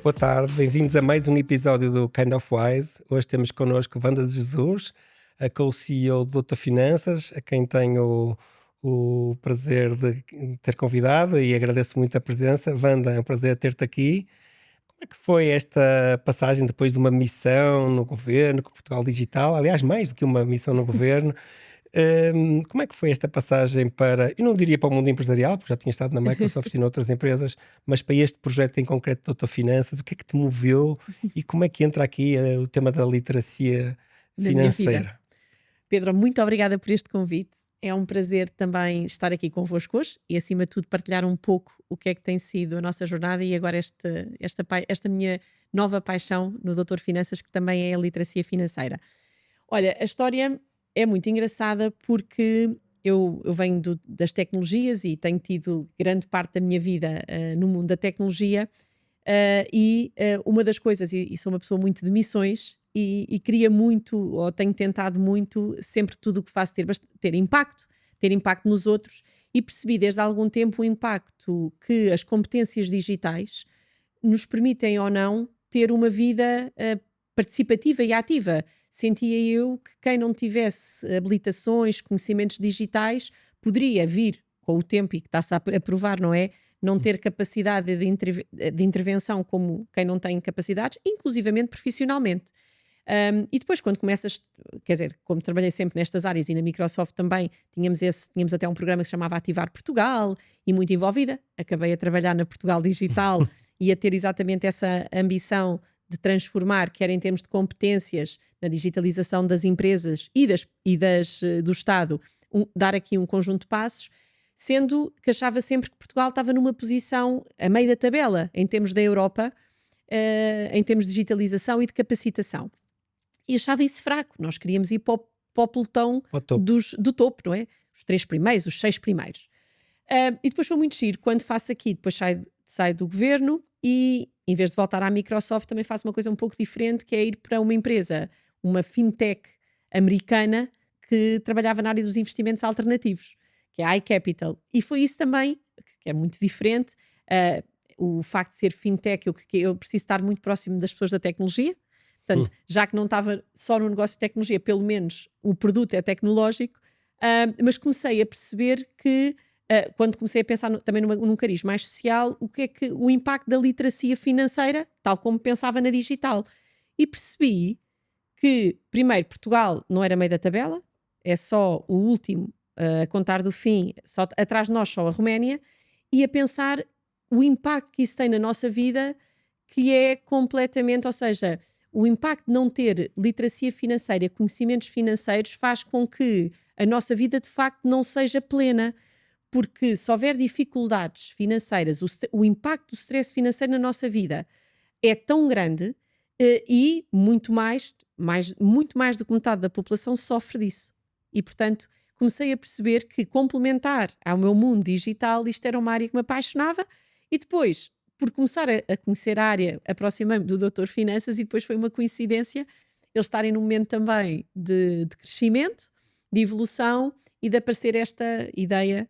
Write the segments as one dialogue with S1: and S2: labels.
S1: Boa tarde, bem-vindos a mais um episódio do Kind of Wise. Hoje temos connosco Wanda de Jesus, a co-CEO do Doutor Finanças, a quem tenho o prazer de ter convidado e agradeço muito a presença. Wanda, é um prazer ter-te aqui. Como é que foi esta passagem depois de uma missão no governo, com Portugal Digital? Aliás, mais do que uma missão no governo. Como é que foi esta passagem para, eu não diria para o mundo empresarial, porque já tinha estado na Microsoft e noutras empresas, mas para este projeto em concreto de Doutor Finanças, o que é que te moveu e como é que entra aqui o tema da literacia
S2: Na minha vida.
S1: financeira?
S2: Pedro, muito obrigada por este convite. É um prazer também estar aqui convosco hoje e, acima de tudo, partilhar um pouco o que é que tem sido a nossa jornada e agora esta minha nova paixão no Doutor Finanças, que também é a literacia financeira. Olha, a história é muito engraçada porque eu venho das tecnologias e tenho tido grande parte da minha vida no mundo da tecnologia. Uma das coisas, e sou uma pessoa muito de missões, e queria muito, ou tenho tentado muito, sempre tudo o que faço ter impacto nos outros, e percebi desde há algum tempo o impacto que as competências digitais nos permitem ou não ter uma vida participativa e ativa. Sentia eu que quem não tivesse habilitações, conhecimentos digitais, poderia vir com o tempo, e que está-se a provar, não é? Não ter capacidade de intervenção como quem não tem capacidades, inclusivamente profissionalmente. E depois, quando começas, quer dizer, como trabalhei sempre nestas áreas e na Microsoft também, tínhamos até um programa que se chamava Ativar Portugal e muito envolvida. Acabei a trabalhar na Portugal Digital e a ter exatamente essa ambição de transformar, quer em termos de competências na digitalização das empresas do Estado, dar aqui um conjunto de passos, sendo que achava sempre que Portugal estava numa posição a meio da tabela em termos da Europa, em termos de digitalização e de capacitação. E achava isso fraco. Nós queríamos ir para o pelotão
S1: Ao topo.
S2: do topo, não é? Os 3 primeiros, os 6 primeiros. E depois foi muito giro. Quando faço aqui, depois saio do governo e, em vez de voltar à Microsoft, também faço uma coisa um pouco diferente, que é ir para uma empresa, uma fintech americana, que trabalhava na área dos investimentos alternativos, que é a iCapital. E foi isso também, que é muito diferente. O facto de ser fintech, eu preciso estar muito próximo das pessoas da tecnologia. Portanto, já que não estava só no negócio de tecnologia, pelo menos o produto é tecnológico, mas comecei a perceber que, quando comecei a pensar também num cariz mais social, o que é que o impacto da literacia financeira, tal como pensava na digital. E percebi que, primeiro, Portugal não era meio da tabela, é só o último a contar do fim, só atrás de nós só a Roménia, e a pensar o impacto que isso tem na nossa vida, que é completamente, ou seja, o impacto de não ter literacia financeira, conhecimentos financeiros, faz com que a nossa vida de facto não seja plena, porque se houver dificuldades financeiras, o impacto do stress financeiro na nossa vida é tão grande, e muito mais do que metade da população sofre disso. E, portanto, comecei a perceber que, complementar ao meu mundo digital, isto era uma área que me apaixonava, e depois, por começar a conhecer a área, aproximei-me do Doutor Finanças, e depois foi uma coincidência eles estarem num momento também de crescimento, de evolução, e de aparecer esta ideia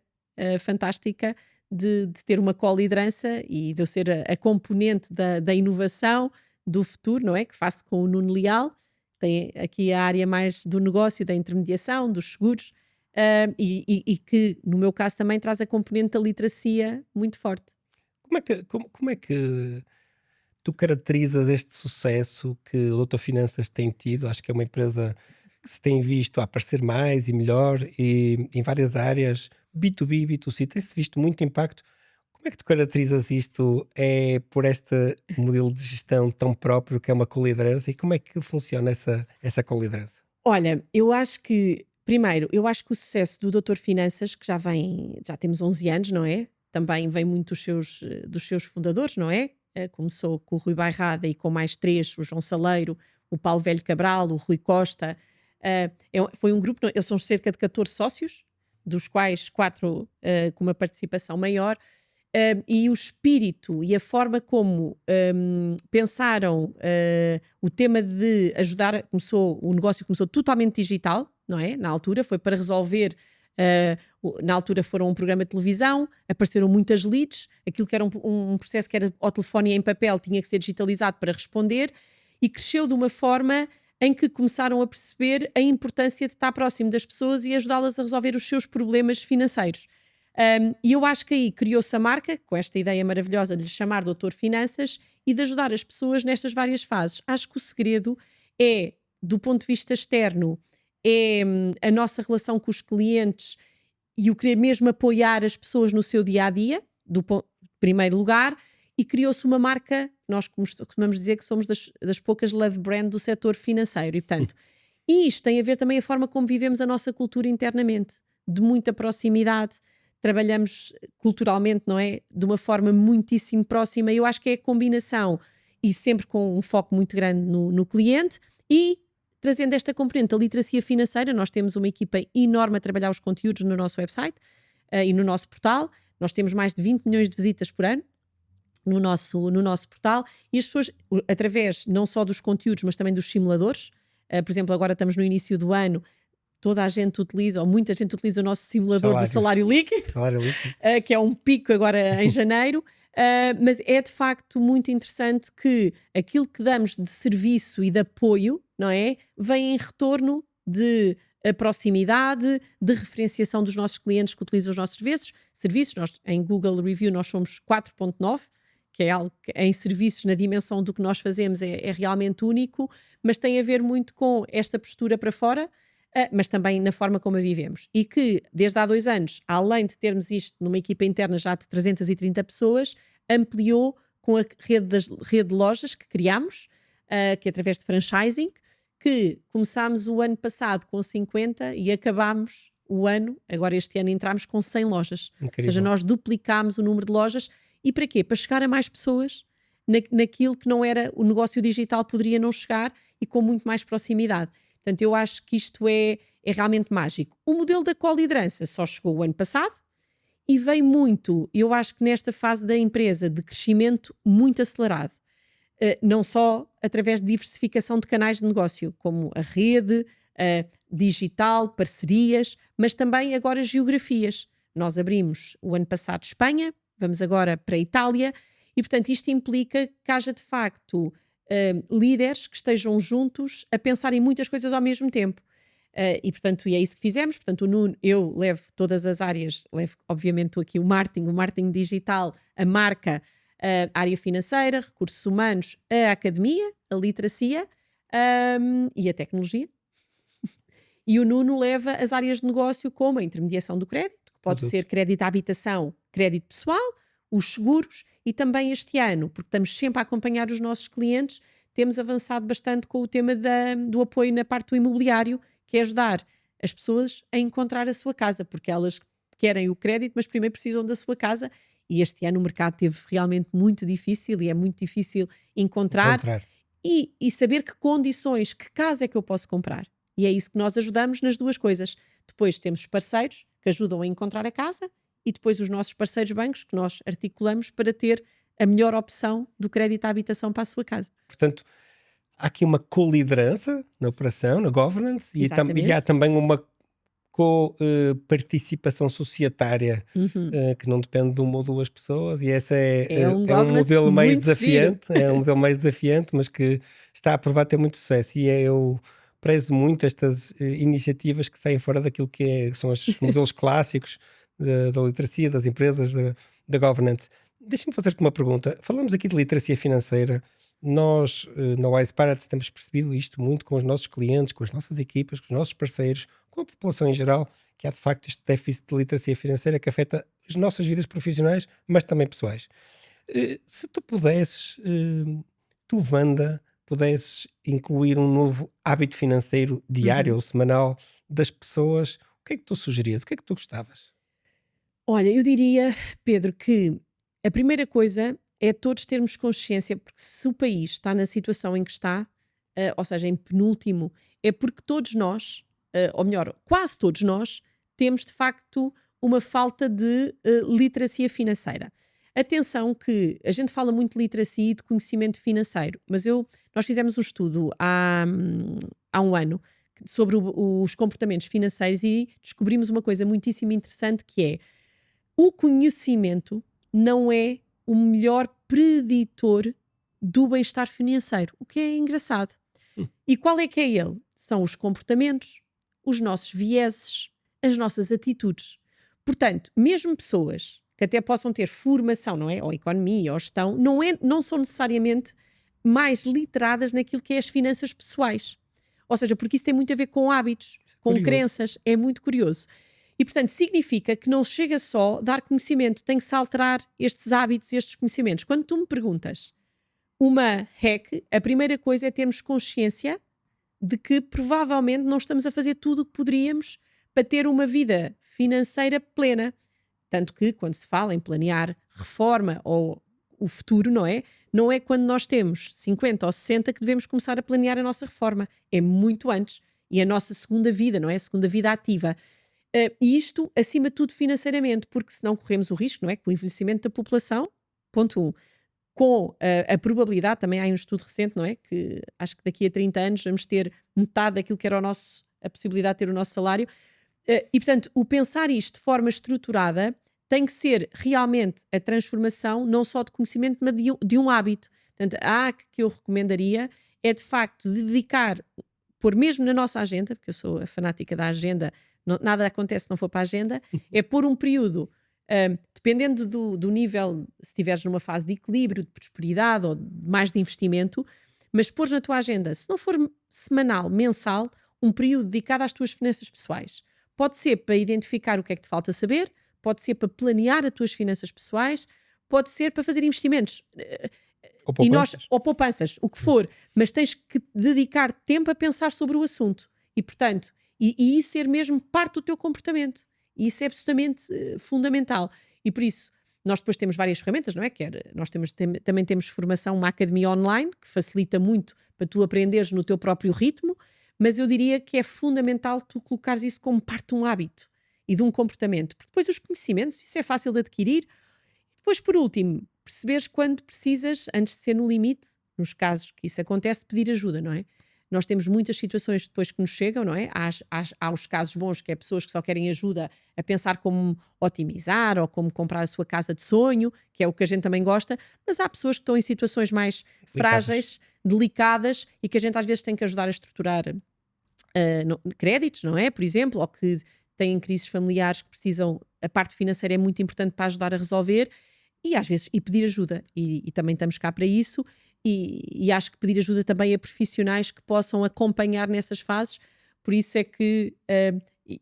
S2: fantástica de ter uma co-liderança e de eu ser a componente da inovação do futuro, não é? Que faço com o Nuno Leal, tem aqui a área mais do negócio, da intermediação, dos seguros, e que, no meu caso, também traz a componente da literacia muito forte.
S1: Como é que tu caracterizas este sucesso que o Doutor Finanças tem tido? Acho que é uma empresa que se tem visto a aparecer mais e melhor e em várias áreas, B2B, B2C, tem-se visto muito impacto. Como é que tu caracterizas isto? É por este modelo de gestão tão próprio que é uma coliderança e como é que funciona essa coliderança?
S2: Olha, eu acho que, primeiro, eu acho que o sucesso do Doutor Finanças, que já temos 11 anos, não é? Também vem muito dos seus fundadores, não é? Começou com o Rui Bairrada e com mais 3, o João Saleiro, o Paulo Velho Cabral, o Rui Costa. Foi um grupo, eles são cerca de 14 sócios, dos quais 4 com uma participação maior. E o espírito e a forma como pensaram o tema de ajudar, o negócio começou totalmente digital, não é? Na altura, foi para resolver Na altura foram um programa de televisão, apareceram muitas leads, aquilo que era um processo que era ao telefone e em papel tinha que ser digitalizado para responder, e cresceu de uma forma em que começaram a perceber a importância de estar próximo das pessoas e ajudá-las a resolver os seus problemas financeiros. E eu acho que aí criou-se a marca, com esta ideia maravilhosa de lhe chamar Doutor Finanças e de ajudar as pessoas nestas várias fases. Acho que o segredo é, do ponto de vista externo, a nossa relação com os clientes e o querer mesmo apoiar as pessoas no seu dia-a-dia, primeiro lugar, e criou-se uma marca, nós costumamos dizer que somos das poucas love brand do setor financeiro, e portanto, isto tem a ver também a forma como vivemos a nossa cultura internamente, de muita proximidade, trabalhamos culturalmente, não é? De uma forma muitíssimo próxima, e eu acho que é a combinação, e sempre com um foco muito grande no cliente, e trazendo esta componente da literacia financeira. Nós temos uma equipa enorme a trabalhar os conteúdos no nosso website e no nosso portal. Nós temos mais de 20 milhões de visitas por ano no nosso portal, e as pessoas, através não só dos conteúdos, mas também dos simuladores, por exemplo, agora estamos no início do ano, toda a gente utiliza, ou muita gente utiliza o nosso simulador do salário líquido, que é um pico agora em janeiro. Mas é de facto muito interessante que aquilo que damos de serviço e de apoio, não é? Vem em retorno de proximidade, de referenciação dos nossos clientes que utilizam os nossos serviços. Nós, em Google Review, nós somos 4.9, que é algo que em serviços, na dimensão do que nós fazemos, é realmente único, mas tem a ver muito com esta postura para fora, mas também na forma como a vivemos. E que, desde há 2 anos, além de termos isto numa equipa interna já de 330 pessoas, ampliou com a rede de lojas que criámos, que é através de franchising, que começámos o ano passado com 50 e acabámos o ano, agora este ano entramos com 100 lojas.
S1: Incrível.
S2: Ou seja, nós duplicámos o número de lojas. E para quê? Para chegar a mais pessoas naquilo que não era o negócio digital, poderia não chegar, e com muito mais proximidade. Portanto, eu acho que isto é realmente mágico. O modelo da coliderança só chegou o ano passado e veio muito, eu acho que nesta fase da empresa de crescimento muito acelerado. Não só através de diversificação de canais de negócio, como a rede, digital, parcerias, mas também agora geografias. Nós abrimos o ano passado Espanha, vamos agora para a Itália, e portanto isto implica que haja de facto líderes que estejam juntos a pensar em muitas coisas ao mesmo tempo. E portanto é isso que fizemos. Portanto, o Nuno, eu levo todas as áreas, levo obviamente aqui o marketing digital, a marca, a área financeira, recursos humanos, a academia, a literacia e a tecnologia. E o Nuno leva as áreas de negócio, como a intermediação do crédito, que pode ser crédito à habitação, crédito pessoal, os seguros, e também este ano, porque estamos sempre a acompanhar os nossos clientes, temos avançado bastante com o tema do apoio na parte do imobiliário, que é ajudar as pessoas a encontrar a sua casa, porque elas querem o crédito, mas primeiro precisam da sua casa, e este ano o mercado teve realmente muito difícil, e é muito difícil encontrar. E saber que condições, que casa é que eu posso comprar. E é isso que nós ajudamos nas duas coisas. Depois temos parceiros que ajudam a encontrar a casa, e depois os nossos parceiros bancos que nós articulamos para ter a melhor opção do crédito à habitação para a sua casa.
S1: Portanto, há aqui uma co-liderança na operação, na governance, e há também uma co-participação societária que não depende de uma ou duas pessoas, e essa é um modelo mais desafiante, é um modelo mais desafiante, mas que está a provar ter muito sucesso. E eu prezo muito estas iniciativas que saem fora daquilo que são os modelos clássicos da literacia, das empresas, da governance. Deixa-me fazer-te uma pergunta. Falamos aqui de literacia financeira. Nós, na Wise Pirates, temos percebido isto muito com os nossos clientes, com as nossas equipas, com os nossos parceiros, com a população em geral, que há de facto este déficit de literacia financeira que afeta as nossas vidas profissionais, mas também pessoais. Se tu pudesses, tu, Wanda, pudesses incluir um novo hábito financeiro diário ou semanal das pessoas, o que é que tu sugerias? O que é que tu gostavas?
S2: Olha, eu diria, Pedro, que a primeira coisa é todos termos consciência, porque se o país está na situação em que está, ou seja, em penúltimo, é porque todos nós, ou melhor, quase todos nós, temos de facto uma falta de literacia financeira. Atenção que a gente fala muito de literacia e de conhecimento financeiro, mas nós fizemos um estudo há um ano sobre os comportamentos financeiros e descobrimos uma coisa muitíssimo interessante que é o conhecimento não é o melhor preditor do bem-estar financeiro, o que é engraçado. E qual é que é ele? São os comportamentos, os nossos vieses, as nossas atitudes. Portanto, mesmo pessoas que até possam ter formação, não é? Ou economia, ou gestão, não são necessariamente mais literadas naquilo que é as finanças pessoais. Ou seja, porque isso tem muito a ver com hábitos, com
S1: Curioso.
S2: crenças, é muito curioso. E, portanto, significa que não chega só a dar conhecimento, tem que se alterar estes hábitos e estes conhecimentos. Quando tu me perguntas uma hack, a primeira coisa é termos consciência de que provavelmente não estamos a fazer tudo o que poderíamos para ter uma vida financeira plena. Tanto que, quando se fala em planear reforma ou o futuro, não é? Não é quando nós temos 50 ou 60 que devemos começar a planear a nossa reforma. É muito antes. E a nossa segunda vida, não é? A segunda vida ativa. E isto, acima de tudo, financeiramente, porque senão corremos o risco, não é? Com o envelhecimento da população, ponto 1. Com a probabilidade, também há um estudo recente, não é? Que acho que daqui a 30 anos vamos ter metade daquilo que era a possibilidade de ter o nosso salário. E, portanto, o pensar isto de forma estruturada tem que ser realmente a transformação não só de conhecimento, mas de um hábito. Portanto, a hack que eu recomendaria é, de facto, pôr mesmo na nossa agenda, porque eu sou a fanática da agenda, nada acontece se não for para a agenda, é pôr um período, dependendo do nível, se estiveres numa fase de equilíbrio, de prosperidade ou mais de investimento, mas pôr na tua agenda, se não for semanal, mensal, um período dedicado às tuas finanças pessoais. Pode ser para identificar o que é que te falta saber, pode ser para planear as tuas finanças pessoais, pode ser para fazer investimentos.
S1: Ou poupanças.
S2: Ou poupanças, o que for, mas tens que dedicar tempo a pensar sobre o assunto. E, portanto, e isso ser mesmo parte do teu comportamento. E isso é absolutamente fundamental. E por isso, nós depois temos várias ferramentas, não é? Nós também temos formação, uma academia online, que facilita muito para tu aprenderes no teu próprio ritmo, mas eu diria que é fundamental tu colocares isso como parte de um hábito e de um comportamento. Porque depois os conhecimentos, isso é fácil de adquirir. Depois, por último, perceberes quando precisas, antes de ser no limite, nos casos que isso acontece, de pedir ajuda, não é? Nós temos muitas situações depois que nos chegam, não é? Há os casos bons, que é pessoas que só querem ajuda a pensar como otimizar ou como comprar a sua casa de sonho, que é o que a gente também gosta, mas há pessoas que estão em situações mais frágeis, delicadas, e que a gente às vezes tem que ajudar a estruturar créditos, não é? Por exemplo, ou que têm crises familiares que precisam, a parte financeira é muito importante para ajudar a resolver, e às vezes, pedir ajuda, e também estamos cá para isso, e acho que pedir ajuda também a profissionais que possam acompanhar nessas fases. Por isso é que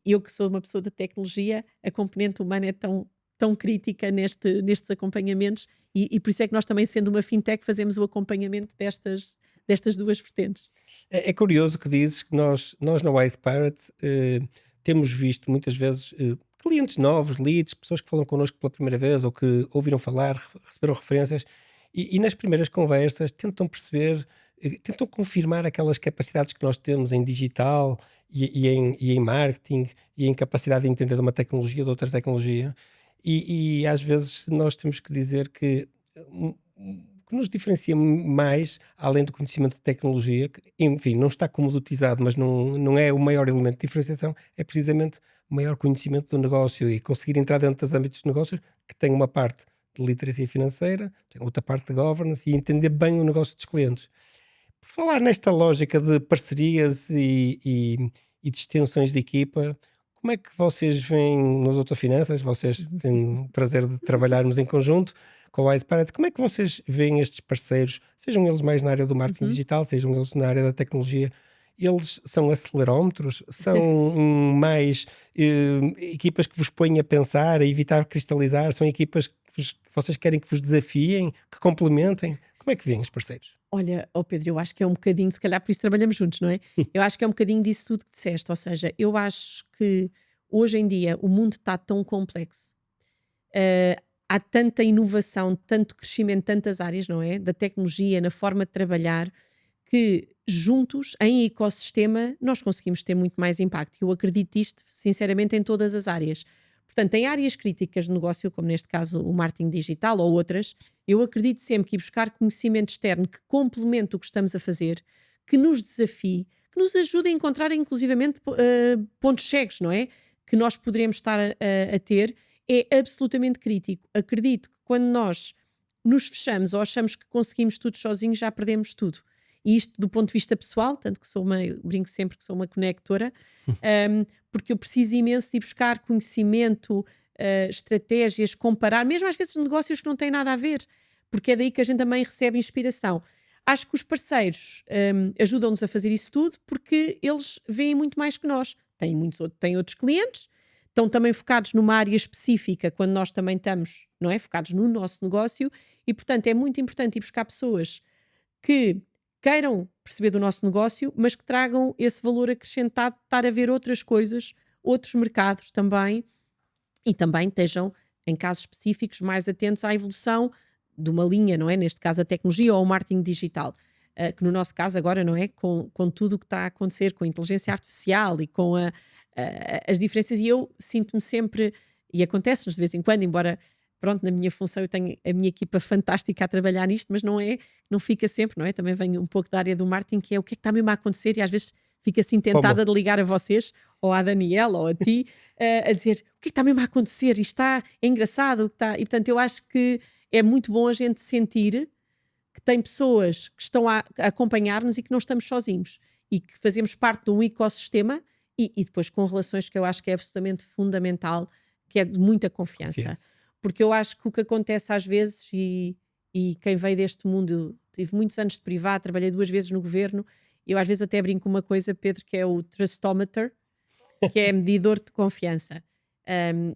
S2: eu, que sou uma pessoa da tecnologia, a componente humana é tão crítica nestes acompanhamentos, e por isso é que nós também, sendo uma fintech, fazemos o acompanhamento destas duas vertentes.
S1: É curioso que dizes que nós na Wise Pirate temos visto muitas vezes clientes novos, leads, pessoas que falam connosco pela primeira vez ou que ouviram falar, receberam referências e nas primeiras conversas tentam perceber, tentam confirmar aquelas capacidades que nós temos em digital e em marketing e em capacidade de entender de uma tecnologia, de outra tecnologia e às vezes nós temos que dizer que o que nos diferencia mais, além do conhecimento de tecnologia, que, enfim, não está comoditizado, mas não é o maior elemento de diferenciação, é precisamente o maior conhecimento do negócio e conseguir entrar dentro dos âmbitos de negócios que tem uma parte de literacia financeira, tem outra parte de governance e entender bem o negócio dos clientes. Por falar nesta lógica de parcerias e de extensões de equipa, como é que vocês veem no Doutor Finanças? Vocês têm o prazer de trabalharmos em conjunto com a Wise Pirate. Como é que vocês veem estes parceiros, sejam eles mais na área do marketing
S2: Uhum.
S1: digital, sejam eles na área da tecnologia? Eles são acelerómetros? São mais equipas que vos põem a pensar, a evitar cristalizar? São equipas que vocês querem que vos desafiem, que complementem? Como é que veem os parceiros?
S2: Olha, Pedro, eu acho que é um bocadinho, se calhar por isso trabalhamos juntos, não é? Eu acho que é um bocadinho disso tudo que disseste, ou seja, eu acho que hoje em dia o mundo está tão complexo, há tanta inovação, tanto crescimento, tantas áreas, não é? Da tecnologia, na forma de trabalhar, que juntos, em ecossistema, nós conseguimos ter muito mais impacto. Eu acredito isto, sinceramente, em todas as áreas. Portanto, em áreas críticas de negócio, como neste caso o marketing digital ou outras, eu acredito sempre que ir buscar conhecimento externo que complemente o que estamos a fazer, que nos desafie, que nos ajuda a encontrar inclusivamente pontos cegos, não é? Que nós poderemos estar a ter, é absolutamente crítico. Acredito que quando nós nos fechamos ou achamos que conseguimos tudo sozinhos, já perdemos tudo. E isto do ponto de vista pessoal, tanto que brinco sempre que sou uma conectora, porque eu preciso imenso de ir buscar conhecimento, estratégias, comparar, mesmo às vezes negócios que não têm nada a ver, porque é daí que a gente também recebe inspiração. Acho que os parceiros ajudam-nos a fazer isso tudo porque eles veem muito mais que nós. Têm outros clientes, estão também focados numa área específica quando nós também estamos, não é? Focados no nosso negócio e, portanto, é muito importante ir buscar pessoas que queiram perceber do nosso negócio, mas que tragam esse valor acrescentado de estar a ver outras coisas, outros mercados também, e também estejam, em casos específicos, mais atentos à evolução de uma linha, não é? Neste caso, a tecnologia ou o marketing digital. Que no nosso caso agora, não é? Com tudo o que está a acontecer, com a inteligência artificial e com as diferenças, e eu sinto-me sempre, e acontece-nos de vez em quando, embora, pronto, na minha função eu tenho a minha equipa fantástica a trabalhar nisto, mas não fica sempre, não é? Também venho um pouco da área do marketing, que é o que é que está mesmo a acontecer, e às vezes fico assim tentada de ligar a vocês, ou à Daniela, ou a ti, a dizer, o que é que está mesmo a acontecer? Isto é engraçado, está... E portanto eu acho que é muito bom a gente sentir que tem pessoas que estão a acompanhar-nos e que não estamos sozinhos, e que fazemos parte de um ecossistema, e depois com relações que eu acho que é absolutamente fundamental, que é de muita confiança. Porque eu acho que o que acontece às vezes, e quem veio deste mundo, tive muitos anos de privado, trabalhei 2 vezes no governo, eu às vezes até brinco com uma coisa, Pedro, que é o Trustometer, que é medidor de confiança.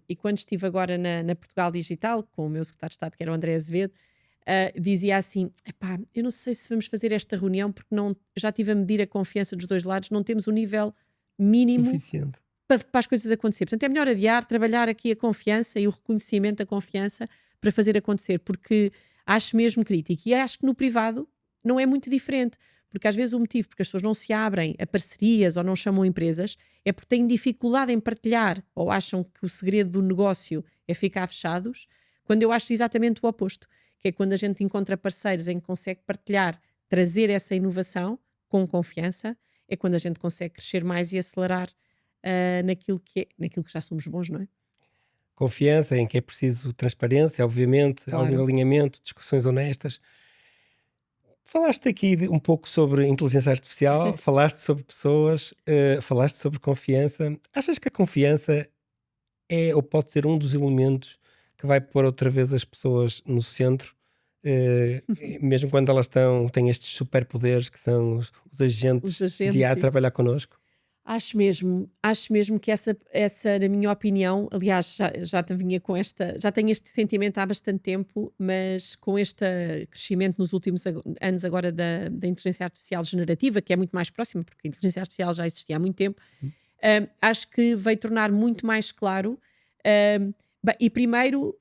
S2: E quando estive agora na Portugal Digital, com o meu secretário de Estado, que era o André Azevedo, dizia assim, epá, eu não sei se vamos fazer esta reunião porque já estive a medir a confiança dos dois lados, não temos o nível mínimo
S1: Suficiente.
S2: para as coisas acontecer. Portanto, é melhor adiar, trabalhar aqui a confiança e o reconhecimento da confiança para fazer acontecer, porque acho mesmo crítico. E acho que no privado não é muito diferente, porque às vezes o motivo porque as pessoas não se abrem a parcerias ou não chamam empresas é porque têm dificuldade em partilhar ou acham que o segredo do negócio é ficar fechados, quando eu acho exatamente o oposto, que é quando a gente encontra parceiros em que consegue partilhar, trazer essa inovação com confiança, é quando a gente consegue crescer mais e acelerar naquilo que já somos bons, não é?
S1: Confiança em que é preciso transparência, obviamente, algum
S2: Claro.
S1: alinhamento, discussões honestas. Falaste aqui um pouco sobre inteligência artificial, falaste sobre pessoas, falaste sobre confiança. Achas que a confiança é ou pode ser um dos elementos que vai pôr outra vez as pessoas no centro, mesmo quando elas têm estes superpoderes que são os
S2: Os
S1: agentes de
S2: agentes,
S1: IA a
S2: sim.
S1: trabalhar connosco?
S2: Acho mesmo que essa, na minha opinião, aliás, já tenho este sentimento há bastante tempo, mas com este crescimento nos últimos anos agora da inteligência artificial generativa, que é muito mais próxima, porque a inteligência artificial já existia há muito tempo, acho que veio tornar muito mais claro, e primeiro,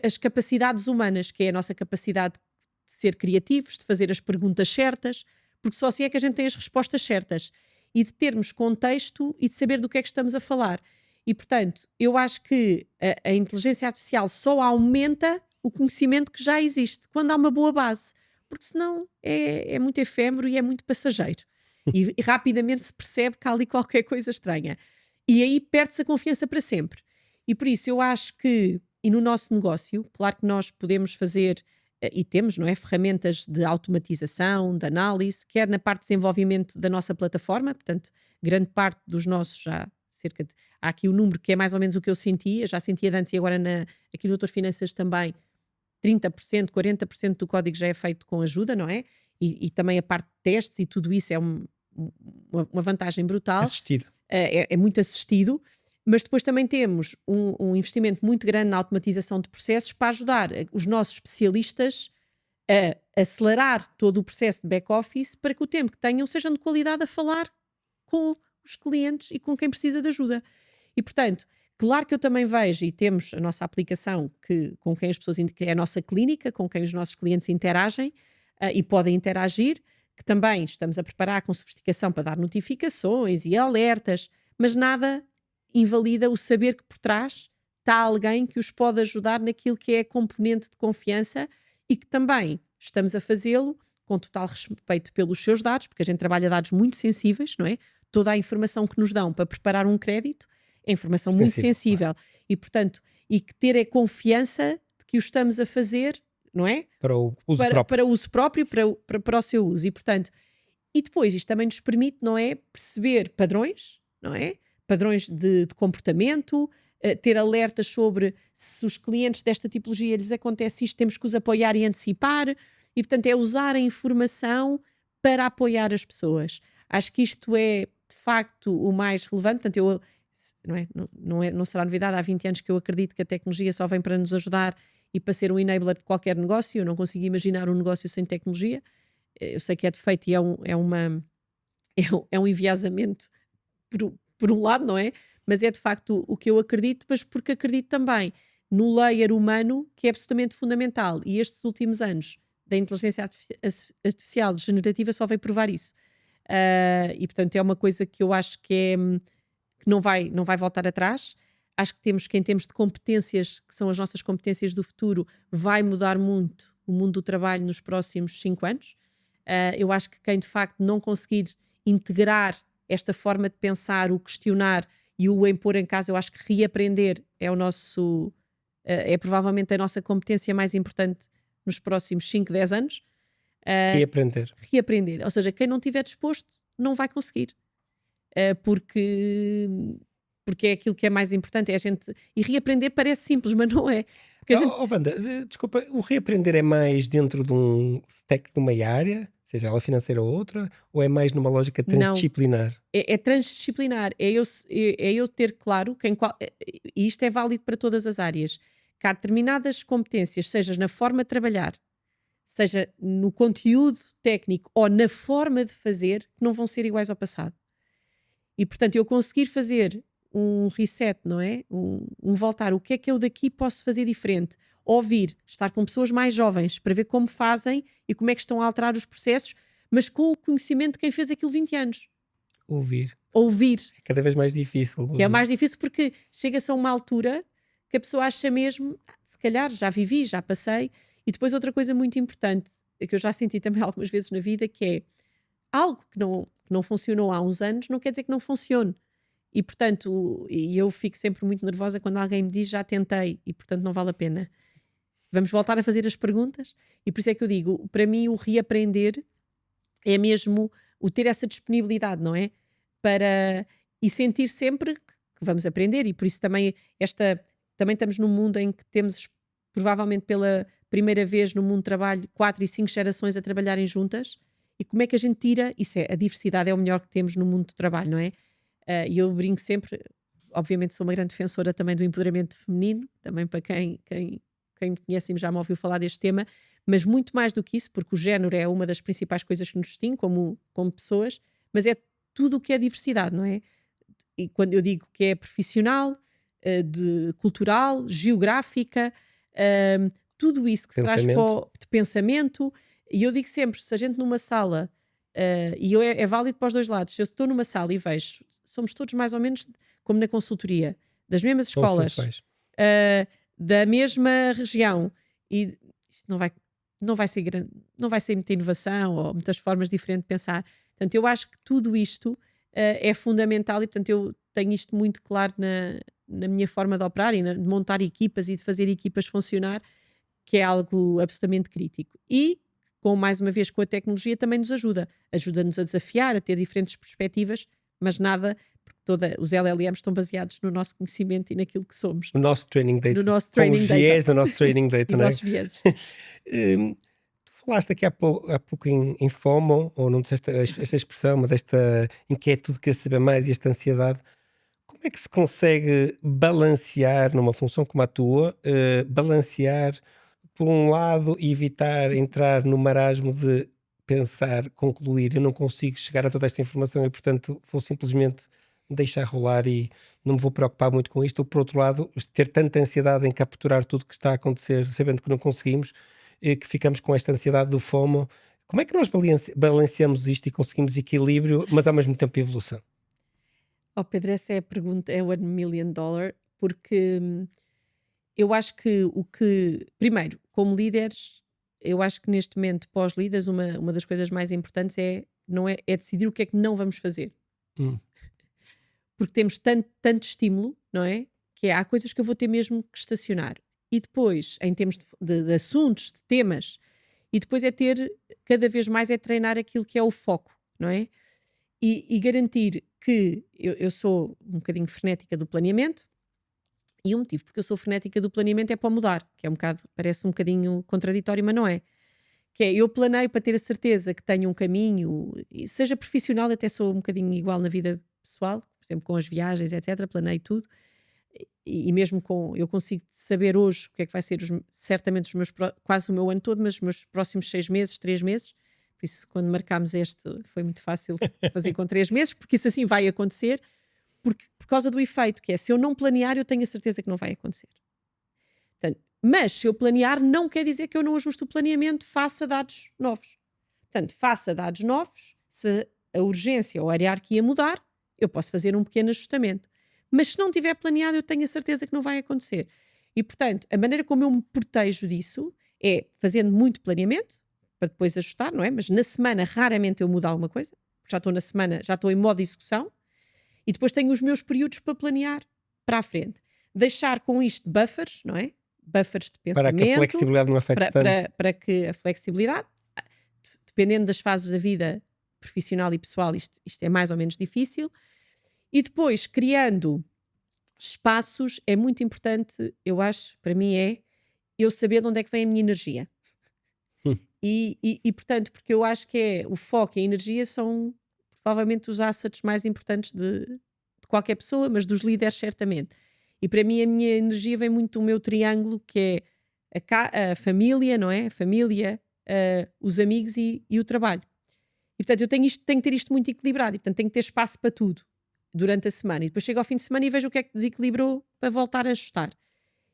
S2: as capacidades humanas, que é a nossa capacidade de ser criativos, de fazer as perguntas certas, porque só assim é que a gente tem as respostas certas, e de termos contexto e de saber do que é que estamos a falar. E, portanto, eu acho que a inteligência artificial só aumenta o conhecimento que já existe, quando há uma boa base, porque senão é muito efêmero e é muito passageiro. E rapidamente se percebe que há ali qualquer coisa estranha. E aí perde-se a confiança para sempre. E por isso eu acho que, e no nosso negócio, claro que nós podemos fazer, e temos, não é, ferramentas de automatização, de análise, quer na parte de desenvolvimento da nossa plataforma, portanto, grande parte dos nossos já, há aqui o número que é mais ou menos o que eu sentia, já sentia de antes e agora aqui no Doutor Finanças também, 30%, 40% do código já é feito com ajuda, não é? E também a parte de testes e tudo isso é uma vantagem brutal,
S1: Assistido.
S2: é muito assistido, mas depois também temos um investimento muito grande na automatização de processos para ajudar os nossos especialistas a acelerar todo o processo de back-office para que o tempo que tenham seja de qualidade a falar com os clientes e com quem precisa de ajuda. E, portanto, claro que eu também vejo, e temos a nossa aplicação com quem as pessoas, que é a nossa clínica, com quem os nossos clientes interagem e podem interagir, que também estamos a preparar com sofisticação para dar notificações e alertas, mas nada invalida o saber que por trás está alguém que os pode ajudar naquilo que é a componente de confiança e que também estamos a fazê-lo com total respeito pelos seus dados, porque a gente trabalha dados muito sensíveis, não é? Toda a informação que nos dão para preparar um crédito é informação muito
S1: Sensível, claro.
S2: sensível e, portanto, e que ter a confiança de que o estamos a fazer, não é?
S1: Para o uso
S2: Para,
S1: próprio.
S2: para uso próprio, para o seu uso. E, portanto, e depois isto também nos permite, não é? Perceber padrões, não é? Padrões de comportamento, ter alertas sobre se os clientes desta tipologia lhes acontece isto, temos que os apoiar e antecipar. E, portanto, é usar a informação para apoiar as pessoas. Acho que isto é, de facto, o mais relevante. Portanto, não será novidade. Há 20 anos que eu acredito que a tecnologia só vem para nos ajudar e para ser um enabler de qualquer negócio. Eu não consigo imaginar um negócio sem tecnologia. Eu sei que é defeito e é um enviesamento por um lado, não é? Mas é de facto o que eu acredito, mas porque acredito também no layer humano que é absolutamente fundamental. E estes últimos anos da inteligência artificial generativa só veio provar isso. E portanto é uma coisa que eu acho que não vai voltar atrás. Acho que em termos de competências, que são as nossas competências do futuro, vai mudar muito o mundo do trabalho nos próximos 5 anos. Eu acho que quem de facto não conseguir integrar esta forma de pensar, o questionar e o impor em casa, eu acho que reaprender é provavelmente a nossa competência mais importante nos próximos 5, 10 anos.
S1: E aprender.
S2: Reaprender, ou seja, quem não estiver disposto não vai conseguir. Porque é aquilo que é mais importante, é a gente. E reaprender parece simples, mas não é. Porque a gente
S1: Wanda, desculpa, o reaprender é mais dentro de um stack de uma área, seja ela financeira ou outra, ou é mais numa lógica
S2: não.
S1: transdisciplinar?
S2: É transdisciplinar, é eu ter claro e isto é válido para todas as áreas, que há determinadas competências, seja na forma de trabalhar, seja no conteúdo técnico ou na forma de fazer, que não vão ser iguais ao passado. E portanto, eu conseguir fazer um reset, não é? Um voltar, o que é que eu daqui posso fazer diferente? Ouvir, estar com pessoas mais jovens para ver como fazem e como é que estão a alterar os processos, mas com o conhecimento de quem fez aquilo 20 anos.
S1: Ouvir.
S2: Ouvir,
S1: É cada vez mais difícil.
S2: que é mais difícil porque chega-se a uma altura que a pessoa acha mesmo, se calhar já vivi, já passei. E depois outra coisa muito importante, que eu já senti também algumas vezes na vida, que é algo que não funcionou há uns anos, não quer dizer que não funcione. E portanto, e eu fico sempre muito nervosa quando alguém me diz já tentei e portanto não vale a pena. Vamos voltar a fazer as perguntas e por isso é que eu digo, para mim o reaprender é mesmo o ter essa disponibilidade, não é? E sentir sempre que vamos aprender e por isso também também estamos num mundo em que temos provavelmente pela primeira vez no mundo do trabalho 4 e 5 gerações a trabalharem juntas e como é que a gente tira, a diversidade é o melhor que temos no mundo do trabalho, não é? E eu brinco sempre, obviamente sou uma grande defensora também do empoderamento feminino, também para quem me conhece e já me ouviu falar deste tema, mas muito mais do que isso, porque o género é uma das principais coisas que nos distingue como pessoas, mas é tudo o que é diversidade, não é? E quando eu digo que é profissional, cultural, geográfica, tudo isso que se traz
S1: Pensamento.
S2: de pensamento, e eu digo sempre, se a gente numa sala, é válido para os dois lados, se eu estou numa sala e vejo, somos todos mais ou menos como na consultoria, das mesmas escolas,
S1: Consensuais.
S2: da mesma região, e isto não vai ser muita inovação ou muitas formas diferentes de pensar. Portanto, eu acho que tudo isto é fundamental e, portanto, eu tenho isto muito claro na minha forma de operar e de montar equipas e de fazer equipas funcionar, que é algo absolutamente crítico. E, mais uma vez, com a tecnologia também nos ajuda-nos a desafiar, a ter diferentes perspectivas, mas nada, porque os LLMs estão baseados no nosso conhecimento e naquilo que somos.
S1: O nosso training
S2: No
S1: data.
S2: nosso
S1: Com os
S2: training data.
S1: viés do nosso training data,
S2: E
S1: não é?
S2: nossos vieses.
S1: Tu falaste aqui há pouco em FOMO, ou não disseste esta expressão, mas esta inquietude de querer saber mais e esta ansiedade. Como é que se consegue balancear numa função como a tua, balancear, por um lado, e evitar entrar no marasmo de pensar, concluir, eu não consigo chegar a toda esta informação e, portanto, vou simplesmente deixar rolar e não me vou preocupar muito com isto, ou por outro lado, ter tanta ansiedade em capturar tudo que está a acontecer, sabendo que não conseguimos, que ficamos com esta ansiedade do FOMO. Como é que nós balanceamos isto e conseguimos equilíbrio, mas ao mesmo tempo evolução?
S2: Oh Pedro, essa é a pergunta, é o $1 million, porque eu acho que primeiro, como líderes, eu acho que neste momento, pós-lidas, uma das coisas mais importantes é decidir o que é que não vamos fazer.
S1: Hum,
S2: Porque temos tanto estímulo, não é? Que há coisas que eu vou ter mesmo que estacionar. E depois, em termos de assuntos, de temas, e depois é ter, cada vez mais é treinar aquilo que é o foco, não é? E garantir que eu sou um bocadinho frenética do planeamento, e o motivo porque eu sou frenética do planeamento é para mudar, que é um bocado, parece um bocadinho contraditório, mas não é. Que é, eu planeio para ter a certeza que tenho um caminho, e seja profissional, até sou um bocadinho igual na vida pessoal, por exemplo, com as viagens, etc. Planeio tudo. E mesmo com, eu consigo saber hoje o que é que vai ser, certamente, quase o meu ano todo, mas os meus próximos 6 meses, 3 meses. Por isso, quando marcámos este, foi muito fácil fazer com 3 meses, porque isso assim vai acontecer, por causa do efeito, que é, se eu não planear, eu tenho a certeza que não vai acontecer. Portanto, mas se eu planear, não quer dizer que eu não ajuste o planeamento, faça dados novos. Portanto, faça dados novos, se a urgência ou a hierarquia mudar, eu posso fazer um pequeno ajustamento. Mas se não tiver planeado, eu tenho a certeza que não vai acontecer. E, portanto, a maneira como eu me protejo disso é fazendo muito planeamento, para depois ajustar, não é? Mas na semana, raramente eu mudo alguma coisa, porque já estou na semana, já estou em modo de execução, e depois tenho os meus períodos para planear para a frente. Deixar com isto buffers, não é? Buffers de
S1: para que a
S2: pensamento,
S1: flexibilidade não afete tanto.
S2: para que a flexibilidade, dependendo das fases da vida profissional e pessoal, isto é mais ou menos difícil. E depois, criando espaços, é muito importante, eu acho, para mim eu saber de onde é que vem a minha energia.
S1: Hum,
S2: Portanto, porque eu acho que o foco e a energia são provavelmente os assets mais importantes de qualquer pessoa, mas dos líderes certamente. E para mim a minha energia vem muito do meu triângulo, que é a família, não é? A família, os amigos e o trabalho. E portanto eu tenho que ter isto muito equilibrado, e portanto tenho que ter espaço para tudo durante a semana. E depois chego ao fim de semana e vejo o que é que desequilibrou para voltar a ajustar.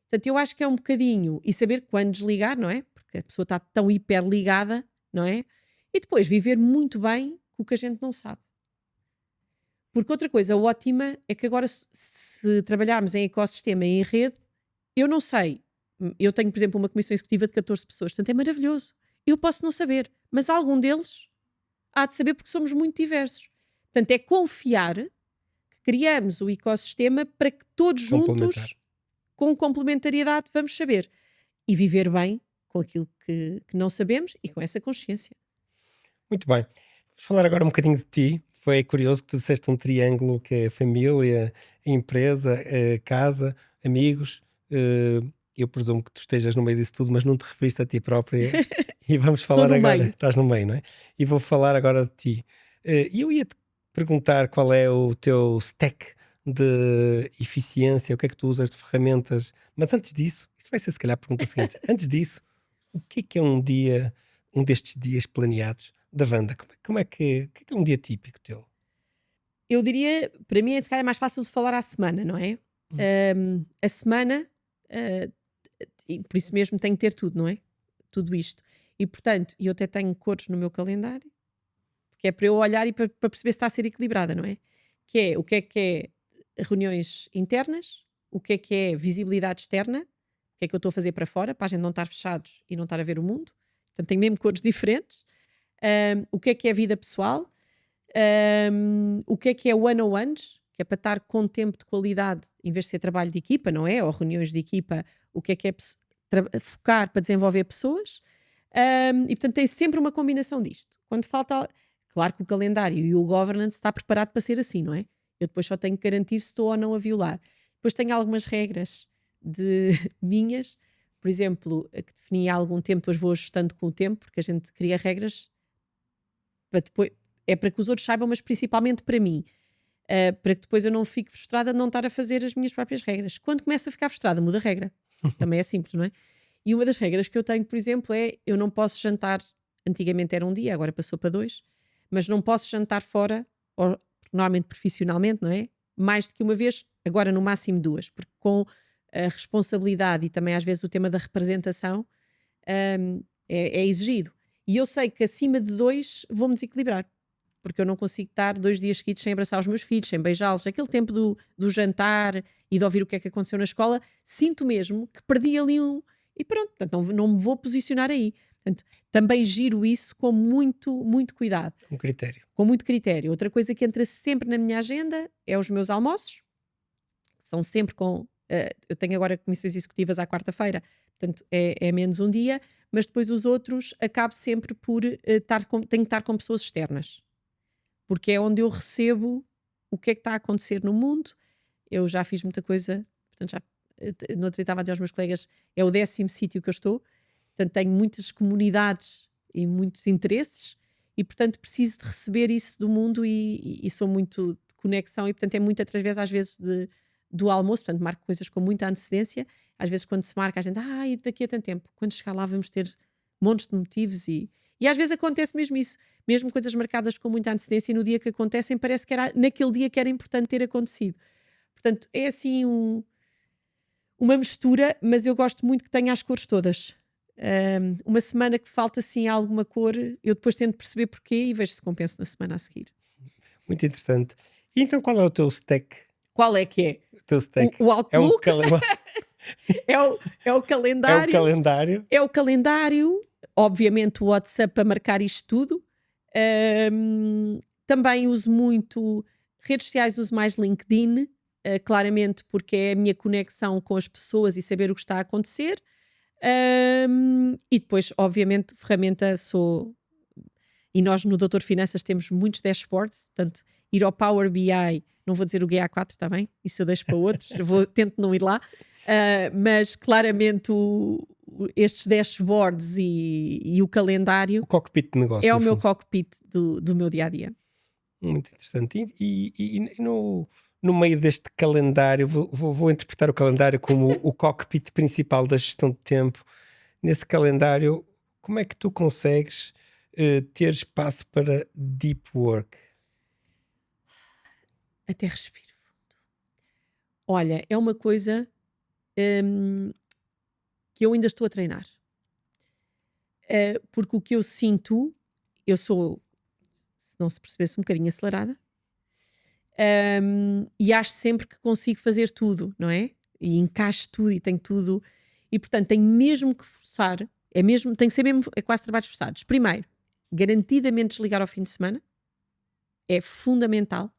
S2: Portanto, eu acho que é um bocadinho, e saber quando desligar, não é? Porque a pessoa está tão hiperligada, não é? E depois viver muito bem com o que a gente não sabe. Porque outra coisa ótima é que agora, se trabalharmos em ecossistema e em rede, eu não sei. Eu tenho, por exemplo, uma comissão executiva de 14 pessoas, portanto é maravilhoso. Eu posso não saber, mas algum deles há de saber, porque somos muito diversos. Portanto, é confiar que criamos o ecossistema para que todos
S1: complementar.
S2: juntos, com complementariedade, vamos saber. E viver bem com aquilo que não sabemos e com essa consciência.
S1: Muito bem. Vamos falar agora um bocadinho de ti. Foi curioso que tu disseste um triângulo que é família, empresa, casa, amigos. Eu presumo que tu estejas no meio disso tudo, mas não te referiste a ti própria. E vamos
S2: Estou
S1: falar
S2: no
S1: agora.
S2: meio.
S1: Estás no meio, não é? E vou falar agora de ti. E eu ia-te perguntar qual é o teu stack de eficiência, o que é que tu usas de ferramentas. Mas antes disso, isso vai ser se calhar a pergunta seguinte. Antes disso, o que é um dia, um destes dias planeados da Wanda? O que é um dia típico teu?
S2: Eu diria, para mim, se calhar é mais fácil de falar à semana, não é?
S1: Hum,
S2: A semana, ah, e por isso mesmo tem que ter tudo, não é? Tudo isto. E portanto, eu até tenho cores no meu calendário, que é para eu olhar e para perceber se está a ser equilibrada, não é? O que é reuniões internas, o que é visibilidade externa, o que é que eu estou a fazer para fora, para a gente não estar fechados e não estar a ver o mundo. Portanto, tem mesmo cores diferentes. O que é vida pessoal, o que é one-on-ones, que é para estar com tempo de qualidade em vez de ser trabalho de equipa, não é? Ou reuniões de equipa, o que é focar para desenvolver pessoas. E portanto tem sempre uma combinação disto. Quando falta, claro que o calendário e o governance está preparado para ser assim, não é? Eu depois só tenho que garantir se estou ou não a violar. Depois tenho algumas regras de minhas, por exemplo, que defini há algum tempo, depois vou ajustando com o tempo, porque a gente cria regras para depois, é para que os outros saibam, mas principalmente para mim. Para que depois eu não fique frustrada de não estar a fazer as minhas próprias regras. Quando começo a ficar frustrada, muda a regra. Também é simples, não é? E uma das regras que eu tenho, por exemplo, é eu não posso jantar, antigamente era um dia, agora passou para 2, mas não posso jantar fora, ou, normalmente profissionalmente, não é? Mais do que uma vez, agora no máximo 2, porque com a responsabilidade e também às vezes o tema da representação é exigido. E eu sei que acima de 2 vou-me desequilibrar, porque eu não consigo estar 2 dias seguidos sem abraçar os meus filhos, sem beijá-los. Aquele tempo do jantar e de ouvir o que é que aconteceu na escola, sinto mesmo que perdi ali um. E pronto, portanto, não me vou posicionar aí. Portanto, também giro isso com muito, muito cuidado,
S1: Um critério.
S2: com muito critério. Outra coisa que entra sempre na minha agenda é os meus almoços, que são sempre com. Eu tenho agora comissões executivas à quarta-feira, portanto é menos um dia, mas depois os outros acabo sempre por tenho que estar com pessoas externas, porque é onde eu recebo o que é que está a acontecer no mundo. Eu já fiz muita coisa, portanto já no outro dia estava a dizer aos meus colegas, é o 10º sítio que eu estou, portanto tenho muitas comunidades e muitos interesses e portanto preciso de receber isso do mundo e sou muito de conexão e portanto é muito através às vezes do almoço, portanto marco coisas com muita antecedência, às vezes quando se marca a gente, e daqui a tanto tempo, quando chegar lá vamos ter montes de motivos e às vezes acontece mesmo isso, mesmo coisas marcadas com muita antecedência e no dia que acontecem parece que era naquele dia que era importante ter acontecido. Portanto, é assim uma mistura, mas eu gosto muito que tenha as cores todas. Uma semana que falta assim alguma cor, eu depois tento perceber porquê e vejo se compensa na semana a seguir.
S1: Muito interessante. E então qual é o teu stack?
S2: Qual é que é?
S1: O teu stack?
S2: O Outlook,
S1: É o
S2: é o calendário,
S1: calendário.
S2: é o calendário, obviamente o WhatsApp para marcar isto tudo. Também uso muito redes sociais, uso mais LinkedIn, claramente porque é a minha conexão com as pessoas e saber o que está a acontecer. E depois, obviamente, ferramenta sou. E nós no Doutor Finanças temos muitos dashboards, portanto, ir ao Power BI, não vou dizer o GA4, está bem? Isso eu deixo para outros, tento não ir lá, mas claramente estes dashboards e o calendário
S1: O cockpit de negócio.
S2: é o
S1: no
S2: meu
S1: fundo.
S2: cockpit do meu dia a dia.
S1: Muito interessante. E no meio deste calendário, vou interpretar o calendário como o cockpit principal da gestão de tempo. Nesse calendário, como é que tu consegues ter espaço para deep work?
S2: Até respiro. Olha, é uma coisa hum, que eu ainda estou a treinar. Porque o que eu sinto, eu sou, se não se percebesse, um bocadinho acelerada. E acho sempre que consigo fazer tudo, não é? E encaixo tudo e tenho tudo. E portanto tenho mesmo que forçar, tem que ser mesmo, é quase trabalhos forçados. Primeiro, garantidamente desligar ao fim de semana, é fundamental.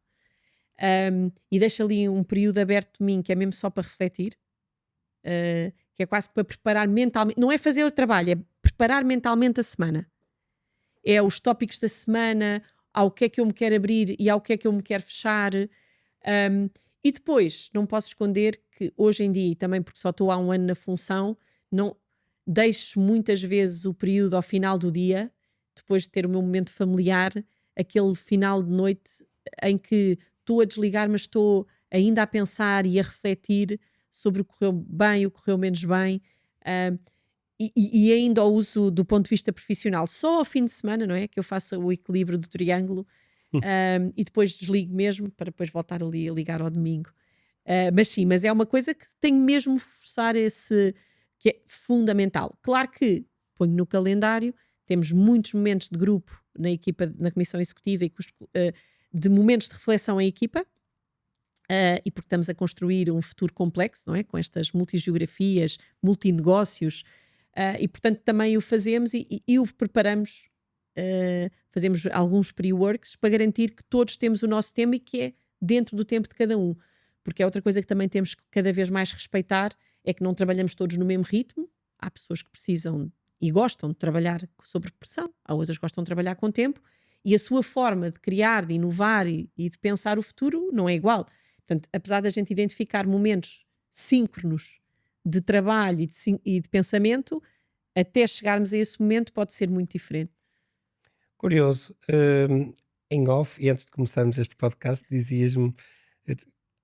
S2: E deixo ali um período aberto de mim que é mesmo só para refletir, que é quase que para preparar mentalmente, não é fazer o trabalho, é preparar mentalmente a semana. É os tópicos da semana, ao que é que eu me quero abrir e ao que é que eu me quero fechar. E depois, não posso esconder que hoje em dia, e também porque só estou há um ano na função, não deixo muitas vezes o período ao final do dia, depois de ter o meu momento familiar, aquele final de noite em que estou a desligar, mas estou ainda a pensar e a refletir sobre o que correu bem, o que correu menos bem. E ainda o uso do ponto de vista profissional só ao fim de semana, não é? Que eu faço o equilíbrio do triângulo e depois desligo mesmo para depois voltar ali a ligar ao domingo. Mas sim, mas é uma coisa que tenho mesmo de forçar que é fundamental. Claro que ponho no calendário, temos muitos momentos de grupo na equipa, na comissão executiva e de momentos de reflexão em equipa. E porque estamos a construir um futuro complexo, não é? Com estas multigeografias, multinegócios, e portanto também o fazemos e o preparamos, fazemos alguns pre-works para garantir que todos temos o nosso tempo e que é dentro do tempo de cada um. Porque é outra coisa que também temos que cada vez mais respeitar, é que não trabalhamos todos no mesmo ritmo. Há pessoas que precisam e gostam de trabalhar sob pressão, há outras que gostam de trabalhar com tempo, e a sua forma de criar, de inovar e de pensar o futuro não é igual. Portanto, apesar da gente identificar momentos síncronos de trabalho e de pensamento, até chegarmos a esse momento pode ser muito diferente.
S1: Curioso. Em off, e antes de começarmos este podcast,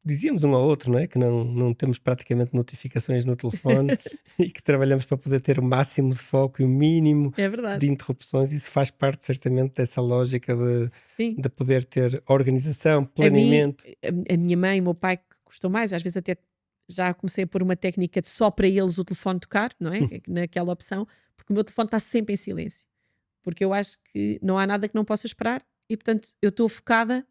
S1: dizíamos um ao outro, não é? Que não temos praticamente notificações no telefone e que trabalhamos para poder ter o máximo de foco e o mínimo
S2: É verdade.
S1: de interrupções. Isso faz parte certamente dessa lógica
S2: Sim.
S1: de poder ter organização,
S2: A mim,
S1: planeamento.
S2: a minha mãe e o meu pai que custou mais, às vezes até já comecei a pôr uma técnica de só para eles o telefone tocar, não é? Naquela opção, porque o meu telefone está sempre em silêncio. Porque eu acho que não há nada que não possa esperar e, portanto, eu estou focada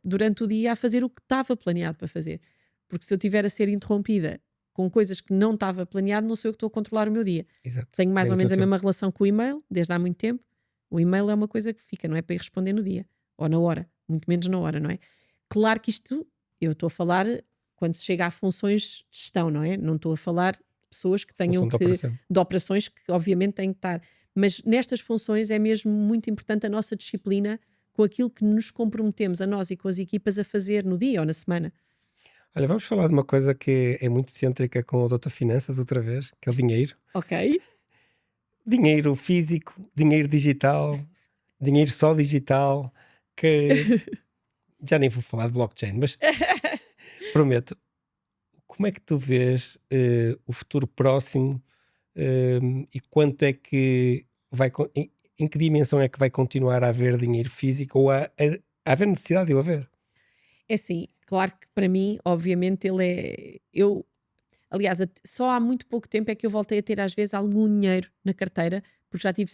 S2: durante o dia a fazer o que estava planeado para fazer. Porque se eu estiver a ser interrompida com coisas que não estava planeado, não sou eu que estou a controlar o meu dia.
S1: Exato.
S2: Tenho mais
S1: Nem
S2: ou
S1: o teu
S2: menos a
S1: tempo.
S2: mesma relação com o e-mail, desde há muito tempo. O e-mail é uma coisa que fica, não é para ir responder no dia ou na hora, muito menos na hora, não é? Claro que isto, eu estou a falar quando se chega a funções de gestão, não é? Não estou a falar de pessoas que tenham
S1: Função de operação.
S2: de operações que obviamente têm que estar. Mas nestas funções é mesmo muito importante a nossa disciplina com aquilo que nos comprometemos a nós e com as equipas a fazer no dia ou na semana.
S1: Olha, vamos falar de uma coisa que é muito cêntrica com o Doutor Finanças outra vez, que é o dinheiro.
S2: Ok?
S1: Dinheiro físico, dinheiro digital, dinheiro só digital, que já nem vou falar de blockchain, mas prometo. Como é que tu vês o futuro próximo e quanto é que em que dimensão é que vai continuar a haver dinheiro físico ou a haver necessidade de o haver?
S2: É assim, claro que para mim, obviamente, ele é. Eu, aliás, só há muito pouco tempo é que eu voltei a ter às vezes algum dinheiro na carteira, porque já tive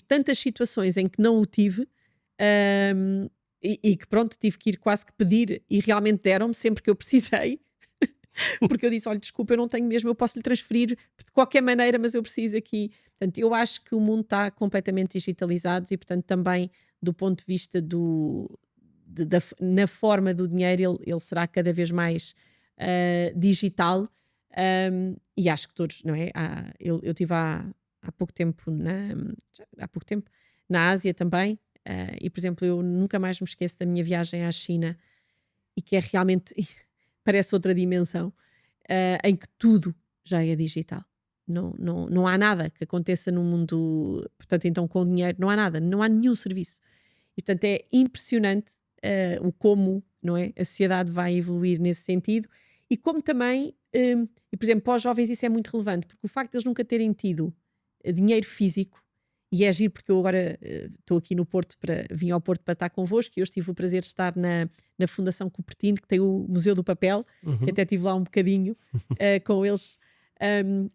S2: tantas situações em que não o tive, ahm, e que pronto, tive que ir quase que pedir e realmente deram-me sempre que eu precisei, porque eu disse: olha, desculpa, eu não tenho mesmo, eu posso lhe transferir de qualquer maneira, mas eu preciso aqui. Portanto, eu acho que o mundo está completamente digitalizado e, portanto, também do ponto de vista na forma do dinheiro, ele será cada vez mais digital. E acho que todos, não é? Eu tive há pouco tempo há pouco tempo na Ásia também, e por exemplo, eu nunca mais me esqueço da minha viagem à China e que é realmente parece outra dimensão, em que tudo já é digital. Não há nada que aconteça no mundo, portanto, então com o dinheiro, não há nada, não há nenhum serviço. E portanto é impressionante o como, não é, a sociedade vai evoluir nesse sentido e como também, e por exemplo, para os jovens isso é muito relevante, porque o facto de eles nunca terem tido dinheiro físico, e é giro porque eu agora estou aqui no Porto, vim ao Porto para estar convosco e hoje tive o prazer de estar na Fundação Cupertino, que tem o Museu do Papel, e
S1: Uhum.
S2: até estive lá um bocadinho com eles,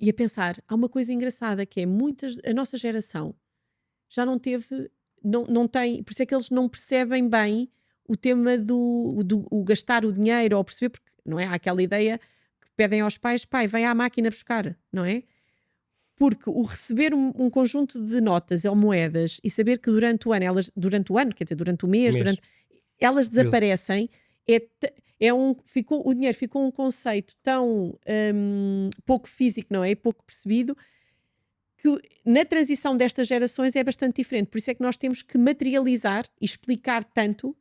S2: e a pensar, há uma coisa engraçada que é a nossa geração já não teve, não tem, por isso é que eles não percebem bem o tema do o gastar o dinheiro ou perceber, porque não é? Há aquela ideia que pedem aos pais, pai, vai à máquina buscar, não é? Porque o receber um conjunto de notas ou moedas e saber que durante o ano, quer dizer, durante o mês,
S1: Mês,
S2: elas
S1: período.
S2: desaparecem, o dinheiro ficou um conceito tão pouco físico, não é? E pouco percebido, que na transição destas gerações é bastante diferente. Por isso é que nós temos que materializar e explicar tanto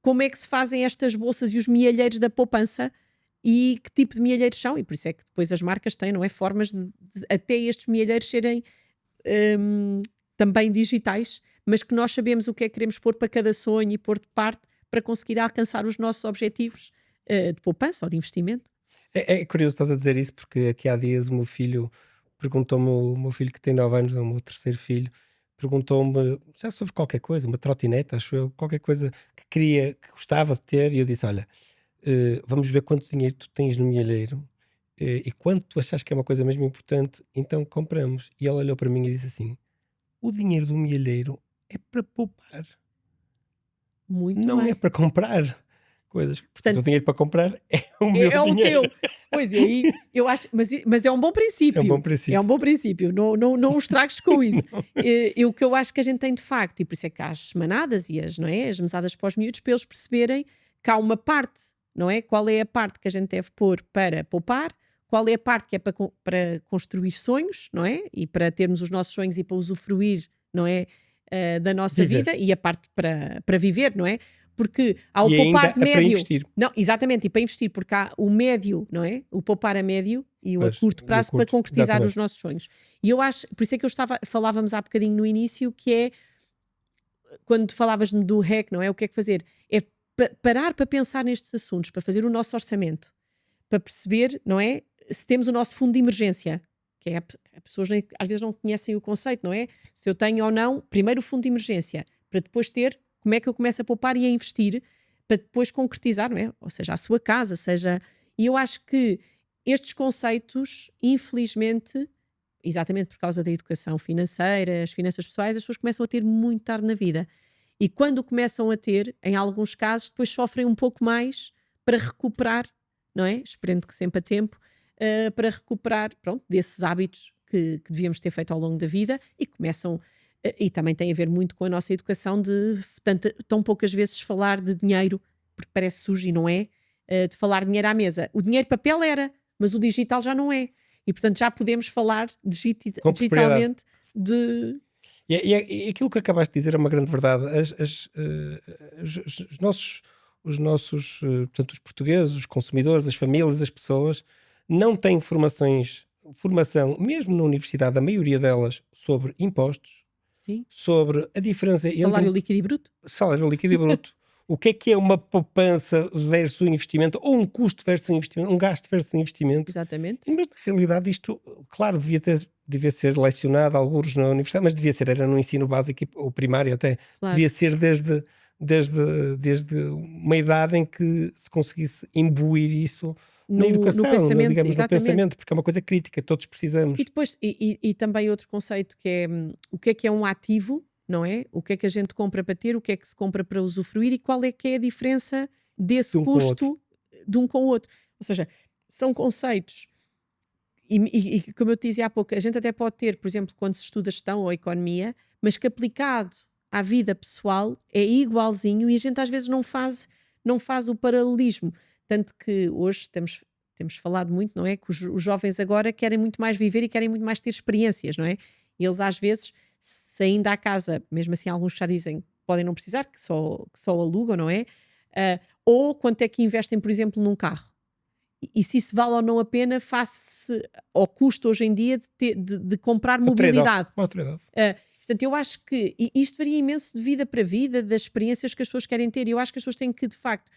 S2: como é que se fazem estas bolsas e os mielheiros da poupança e que tipo de mielheiros são. E por isso é que depois as marcas têm, não é? Formas de até estes mielheiros serem hum, também digitais, mas que nós sabemos o que é que queremos pôr para cada sonho e pôr de parte para conseguir alcançar os nossos objetivos de poupança ou de investimento.
S1: É curioso estás a dizer isso porque aqui há dias o meu filho perguntou-me, o meu filho que tem 9 anos, é o meu terceiro filho, perguntou-me já sobre qualquer coisa, uma trotinete, acho eu, qualquer coisa que queria, que gostava de ter, e eu disse: olha, vamos ver quanto dinheiro tu tens no milheiro e quanto tu achas que é uma coisa mesmo importante, então compramos. E ele olhou para mim e disse assim: o dinheiro do milheiro é para poupar,
S2: Muito
S1: não é
S2: bem.
S1: para comprar coisas. Portanto, o
S2: Portanto,
S1: dinheiro para comprar é o meu
S2: é o
S1: dinheiro.
S2: teu. Pois, e aí eu acho, mas é um bom
S1: É um bom
S2: princípio. É um
S1: princípio.
S2: bom princípio. Não os estragues com isso. E o que eu acho que a gente tem de facto, e por isso é que há as manadas e não é, as mesadas para os miúdos, para eles perceberem que há uma parte, não é? Qual é a parte que a gente deve pôr para poupar, qual é a parte que é para construir sonhos, não é? E para termos os nossos sonhos e para usufruir, não é? Da nossa
S1: Viver.
S2: vida e a parte para viver, não é? Porque há o
S1: E ainda
S2: poupar de
S1: é para
S2: médio.
S1: investir.
S2: Não, exatamente, e para investir, porque há o médio, não é? O poupar a médio e o a
S1: Pois,
S2: curto
S1: e o
S2: prazo para
S1: curto,
S2: concretizar os
S1: exatamente.
S2: nossos sonhos. E eu acho, por isso é que falávamos há bocadinho no início, que é quando falavas do REC, não é? O que é que fazer? É parar para pensar nestes assuntos, para fazer o nosso orçamento, para perceber, não é? Se temos o nosso fundo de emergência, que é, as pessoas às vezes não conhecem o conceito, não é? Se eu tenho ou não, primeiro o fundo de emergência, para depois ter como é que eu começo a poupar e a investir, para depois concretizar, não é? Ou seja, a sua casa, seja. E eu acho que estes conceitos, infelizmente, exatamente por causa da educação financeira, as finanças pessoais, as pessoas começam a ter muito tarde na vida. E quando começam a ter, em alguns casos, depois sofrem um pouco mais para recuperar, não é? Esperando que sempre a tempo, para recuperar, pronto, desses hábitos que devíamos ter feito ao longo da vida e começam. E também tem a ver muito com a nossa educação de tão poucas vezes falar de dinheiro, porque parece sujo e não é, de falar dinheiro à mesa. O dinheiro papel era, mas o digital já não é. E portanto já podemos falar
S1: Com propriedade.
S2: digitalmente de.
S1: E aquilo que acabaste de dizer é uma grande verdade. Os nossos, portanto, os portugueses, os consumidores, as famílias, as pessoas, não têm formação, mesmo na universidade, a maioria delas, sobre impostos,
S2: Sim.
S1: sobre a diferença entre
S2: Salário líquido e bruto?
S1: salário líquido e bruto. O que é uma poupança versus um investimento, ou um custo versus um investimento, um gasto versus um investimento.
S2: Exatamente.
S1: Mas na realidade isto, claro, devia ser lecionado alguns na universidade, mas era no ensino básico ou primário até.
S2: Claro.
S1: Devia ser desde uma idade em que se conseguisse imbuir isso na educação,
S2: pensamento,
S1: digamos, no
S2: exatamente.
S1: pensamento, porque é uma coisa crítica, todos precisamos.
S2: E depois, e também outro conceito que é o que é um ativo, não é? O que é que a gente compra para ter, o que é que se compra para usufruir e qual é que é a diferença desse
S1: De um com o
S2: custo de um com o outro. Ou seja, são conceitos, e como eu te dizia há pouco, a gente até pode ter, por exemplo, quando se estuda gestão ou economia, mas que aplicado à vida pessoal é igualzinho e a gente às vezes não faz o paralelismo. Tanto que hoje temos falado muito, não é? Que os jovens agora querem muito mais viver e querem muito mais ter experiências, não é? E eles às vezes, saindo à casa, mesmo assim alguns já dizem que podem não precisar, que só alugam, não é? Ou quanto é que investem, por exemplo, num carro. E se isso vale ou não a pena face ao custo hoje em dia de comprar mobilidade.
S1: O trade-off.
S2: Portanto, eu acho que isto varia imenso de vida para vida, das experiências que as pessoas querem ter. E eu acho que as pessoas têm que, de facto,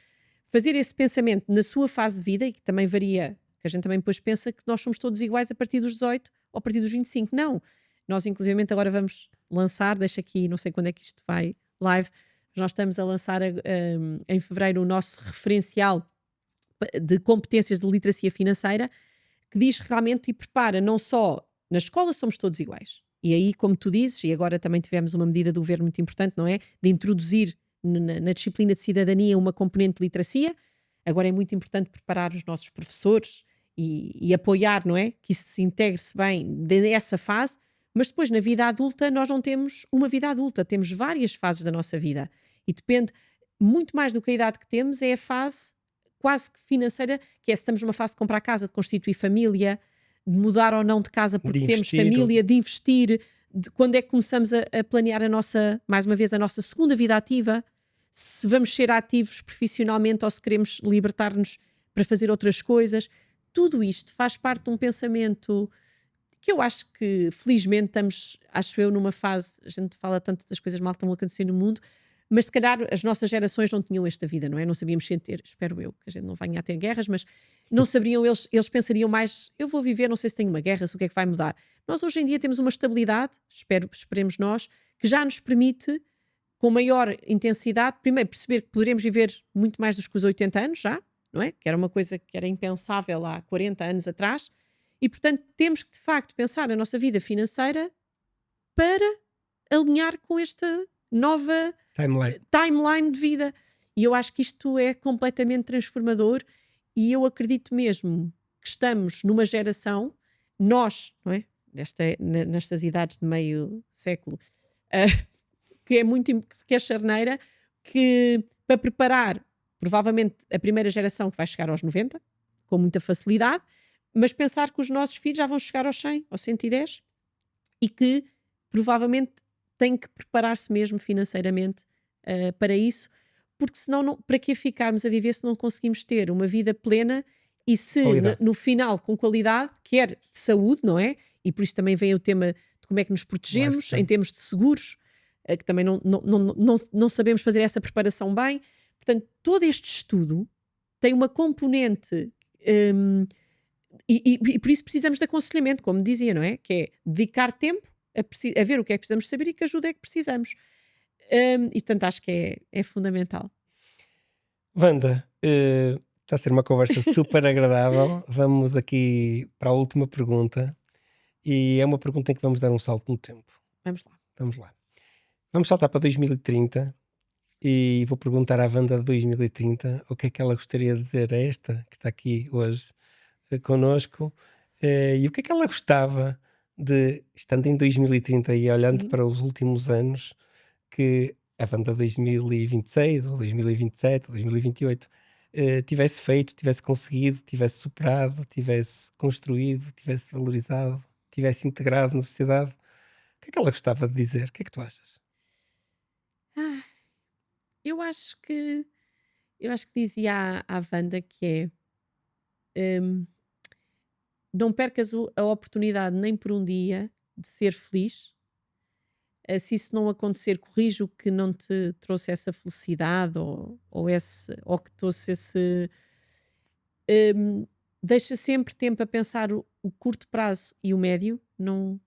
S2: fazer esse pensamento na sua fase de vida, e que também varia, que a gente também depois pensa que nós somos todos iguais a partir dos 18 ou a partir dos 25. Não. Nós, inclusivamente, agora vamos lançar, deixa aqui, não sei quando é que isto vai live, mas nós estamos a lançar em fevereiro o nosso referencial de competências de literacia financeira, que diz realmente e prepara não só na escola somos todos iguais. E aí, como tu dizes, e agora também tivemos uma medida do governo muito importante, não é? De introduzir na disciplina de cidadania uma componente de literacia. Agora é muito importante preparar os nossos professores e apoiar, não é? Que isso se integre-se bem nessa fase, mas depois na vida adulta nós não temos uma vida adulta, temos várias fases da nossa vida. E depende, muito mais do que a idade que temos, é a fase quase que financeira, que é se estamos numa fase de comprar casa, de constituir família, de mudar ou não de casa porque
S1: De
S2: temos
S1: investir,
S2: família, de investir, de quando é que começamos a planear mais uma vez, a nossa segunda vida ativa, se vamos ser ativos profissionalmente ou se queremos libertar-nos para fazer outras coisas. Tudo isto faz parte de um pensamento que eu acho que, felizmente, estamos, acho eu, numa fase, a gente fala tanto das coisas mal que estão a acontecer no mundo, mas se calhar as nossas gerações não tinham esta vida, não é? Não sabíamos sentir, espero eu, que a gente não venha a ter guerras, mas não saberiam, eles pensariam mais, eu vou viver, não sei se tenho uma guerra, se o que é que vai mudar. Nós hoje em dia temos uma estabilidade, esperemos nós, que já nos permite, com maior intensidade, primeiro perceber que poderemos viver muito mais do que os 80 anos já, não é? Que era uma coisa que era impensável há 40 anos atrás, e portanto temos que de facto pensar na nossa vida financeira para alinhar com esta nova timeline de vida. E eu acho que isto é completamente transformador e eu acredito mesmo que estamos numa geração, nós, não é? Nestas idades de meio século, que é muito, que é charneira, que para preparar provavelmente a primeira geração que vai chegar aos 90, com muita facilidade, mas pensar que os nossos filhos já vão chegar aos 100, aos 110 e que provavelmente tem que preparar-se mesmo financeiramente para isso, porque senão para que ficarmos a viver se não conseguimos ter uma vida plena e se no final com qualidade, quer de saúde, não é? E por isso também vem o tema de como é que nos protegemos em termos de seguros, que também não sabemos fazer essa preparação bem. Portanto, todo este estudo tem uma componente e por isso precisamos de aconselhamento, como dizia, não é? Que é dedicar tempo a ver o que é que precisamos saber e que ajuda é que precisamos. E portanto acho que é fundamental.
S1: Wanda, está a ser uma conversa super agradável. Vamos aqui para a última pergunta e é uma pergunta em que vamos dar um salto no tempo.
S2: Vamos lá.
S1: Vamos saltar para 2030 e vou perguntar à Wanda de 2030 o que é que ela gostaria de dizer a esta que está aqui hoje connosco. E o que é que ela gostava de, estando em 2030 e olhando
S2: Uhum.
S1: para os últimos anos, que a Wanda 2026 ou 2027 ou 2028 tivesse feito, tivesse conseguido, tivesse superado, tivesse construído, tivesse valorizado, tivesse integrado na sociedade? O que é que ela gostava de dizer? O que é que tu achas?
S2: Ah, eu acho que dizia à Wanda que é, não percas a oportunidade nem por um dia de ser feliz. Se isso não acontecer, corrige o que não te trouxe essa felicidade ou que trouxe esse. hum, Deixa sempre tempo a pensar o curto prazo e o médio, não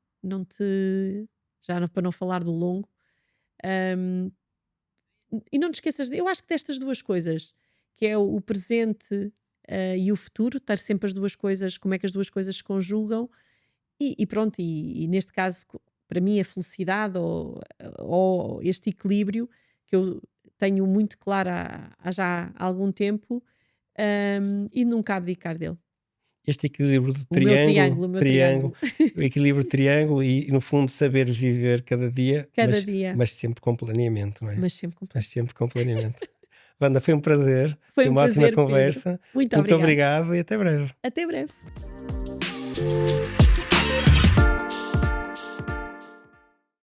S2: te. Para não falar do longo. hum, e não te esqueças, eu acho que destas duas coisas, que é o presente e o futuro, estar sempre as duas coisas, como é que as duas coisas se conjugam. E pronto, e neste caso, para mim, a felicidade ou este equilíbrio que eu tenho muito claro há já algum tempo, e nunca abdicar dele.
S1: Este equilíbrio de
S2: O meu
S1: triângulo,
S2: triângulo, o meu
S1: triângulo,
S2: triângulo.
S1: o equilíbrio de triângulo e no fundo saberes viver cada dia,
S2: Cada dia,
S1: mas sempre com planeamento, não é?
S2: mas sempre
S1: Mas
S2: completo.
S1: sempre com planeamento. Wanda, foi um prazer,
S2: Foi
S1: foi
S2: um
S1: uma ótima
S2: prazer, Pedro.
S1: conversa.
S2: Muito
S1: Muito
S2: obrigada.
S1: obrigado e até breve.
S2: Até breve.